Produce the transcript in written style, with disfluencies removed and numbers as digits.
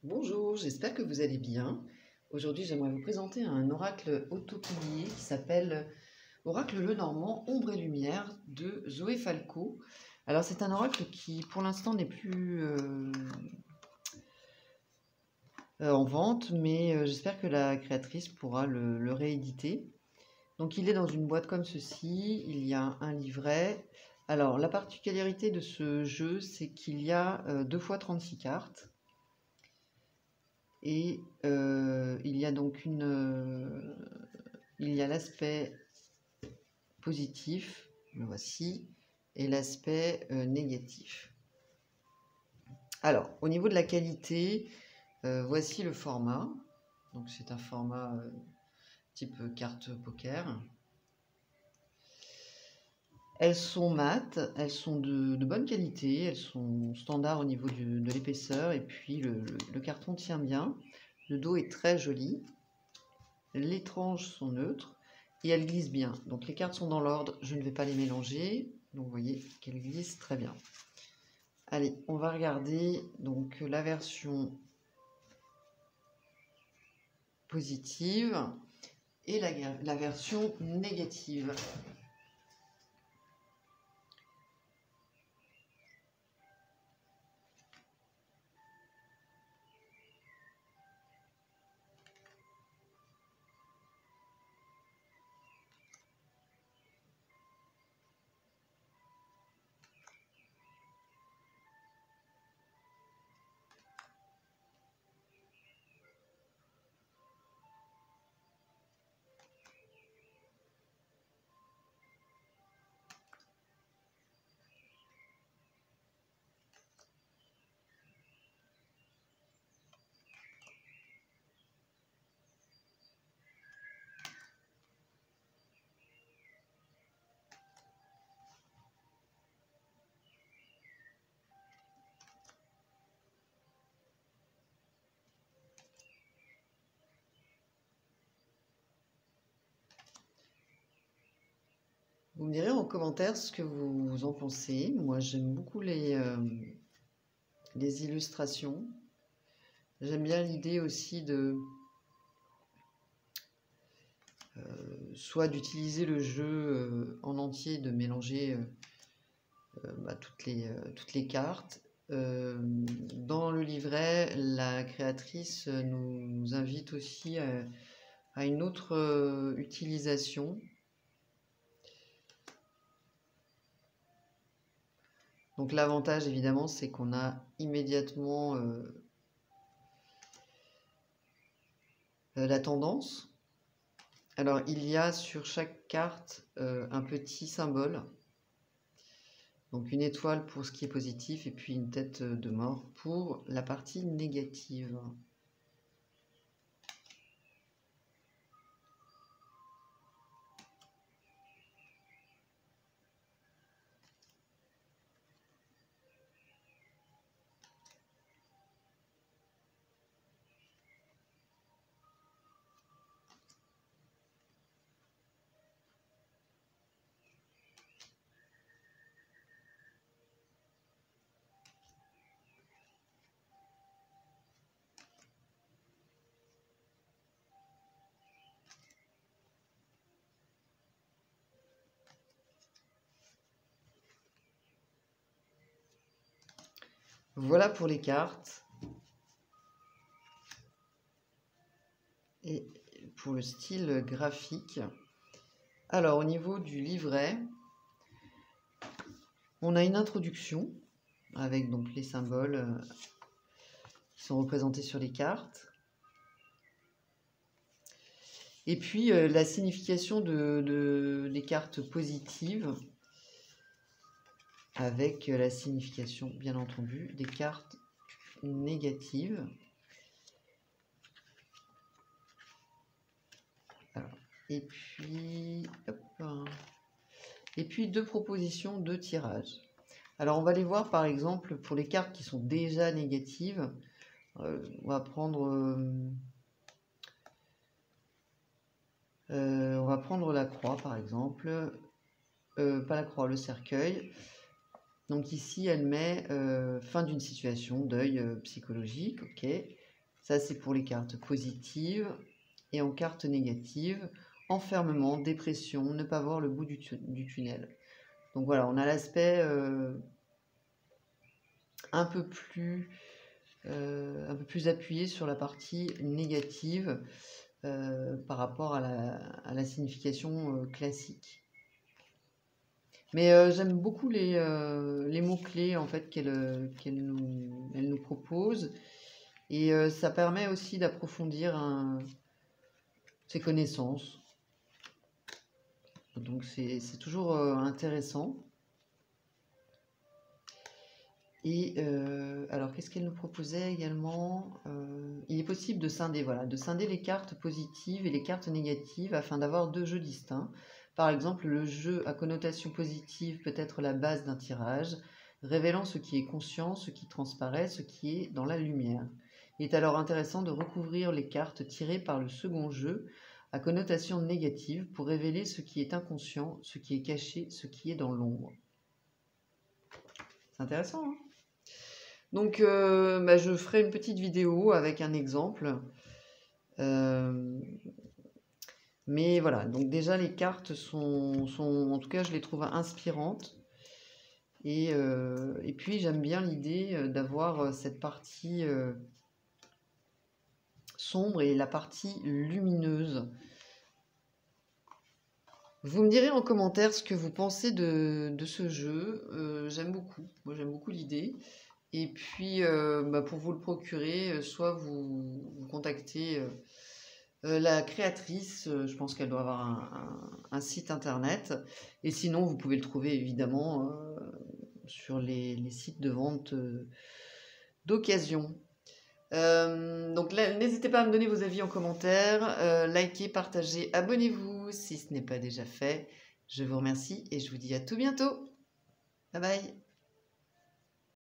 Bonjour, j'espère que vous allez bien. Aujourd'hui, j'aimerais vous présenter un oracle autopublié qui s'appelle Oracle Lenormand, Ombre et Lumière de Zoé Falco. Alors, c'est un oracle qui, pour l'instant, n'est plus en vente, mais j'espère que la créatrice pourra le rééditer. Donc, il est dans une boîte comme ceci. Il y a un livret. Alors, la particularité de ce jeu, c'est qu'il y a 2 fois 36 cartes. Et il y a donc il y a l'aspect positif, le voici, et l'aspect négatif. Alors, au niveau de la qualité, voici le format. Donc c'est un format type carte poker. Elles sont mates, elles sont de bonne qualité, elles sont standards au niveau de l'épaisseur, et puis le carton tient bien. Le dos est très joli. Les tranches sont neutres et elles glissent bien. Donc les cartes sont dans l'ordre, je ne vais pas les mélanger. Donc vous voyez qu'elles glissent très bien. Allez, on va regarder donc la version positive et la version négative. Vous me direz en commentaire ce que vous en pensez. Moi, j'aime beaucoup les illustrations. J'aime bien l'idée aussi de soit d'utiliser le jeu en entier, de mélanger toutes les cartes. Dans le livret, la créatrice nous invite aussi à une autre utilisation. Donc l'avantage évidemment, c'est qu'on a immédiatement la tendance. Alors il y a sur chaque carte un petit symbole. Donc une étoile pour ce qui est positif et puis une tête de mort pour la partie négative. Voilà pour les cartes. Et pour le style graphique. Alors au niveau du livret, on a une introduction avec donc les symboles qui sont représentés sur les cartes. Et puis la signification des cartes positives avec la signification, bien entendu, des cartes négatives. Alors, et puis deux propositions de tirage. Alors on va les voir par exemple pour les cartes qui sont déjà négatives. On va prendre la croix par exemple. Pas la croix, le cercueil. Donc ici, elle met fin d'une situation, deuil psychologique, ok. Ça, c'est pour les cartes positives. Et en carte négative, enfermement, dépression, ne pas voir le bout du tunnel. Donc voilà, on a l'aspect un peu plus appuyé sur la partie négative par rapport à la signification classique. Mais j'aime beaucoup les mots-clés en fait qu'elle nous propose. Et ça permet aussi d'approfondir ses connaissances. Donc c'est toujours intéressant. Et alors qu'est-ce qu'elle nous proposait également? Il est possible de scinder, voilà, de scinder les cartes positives et les cartes négatives afin d'avoir deux jeux distincts. Par exemple, le jeu à connotation positive peut être la base d'un tirage, révélant ce qui est conscient, ce qui transparaît, ce qui est dans la lumière. Il est alors intéressant de recouvrir les cartes tirées par le second jeu à connotation négative pour révéler ce qui est inconscient, ce qui est caché, ce qui est dans l'ombre. C'est intéressant, hein? Donc, je ferai une petite vidéo avec un exemple. Mais voilà, donc déjà les cartes sont, en tout cas je les trouve inspirantes. Et puis j'aime bien l'idée d'avoir cette partie sombre et la partie lumineuse. Vous me direz en commentaire ce que vous pensez de ce jeu. J'aime beaucoup, moi j'aime beaucoup l'idée. Et puis pour vous le procurer, soit vous contactez la créatrice, je pense qu'elle doit avoir un site internet. Et sinon vous pouvez le trouver évidemment sur les sites de vente d'occasion. Donc là, n'hésitez pas à me donner vos avis en commentaire, likez, partagez, abonnez-vous si ce n'est pas déjà fait. Je vous remercie et je vous dis à tout bientôt. Bye bye.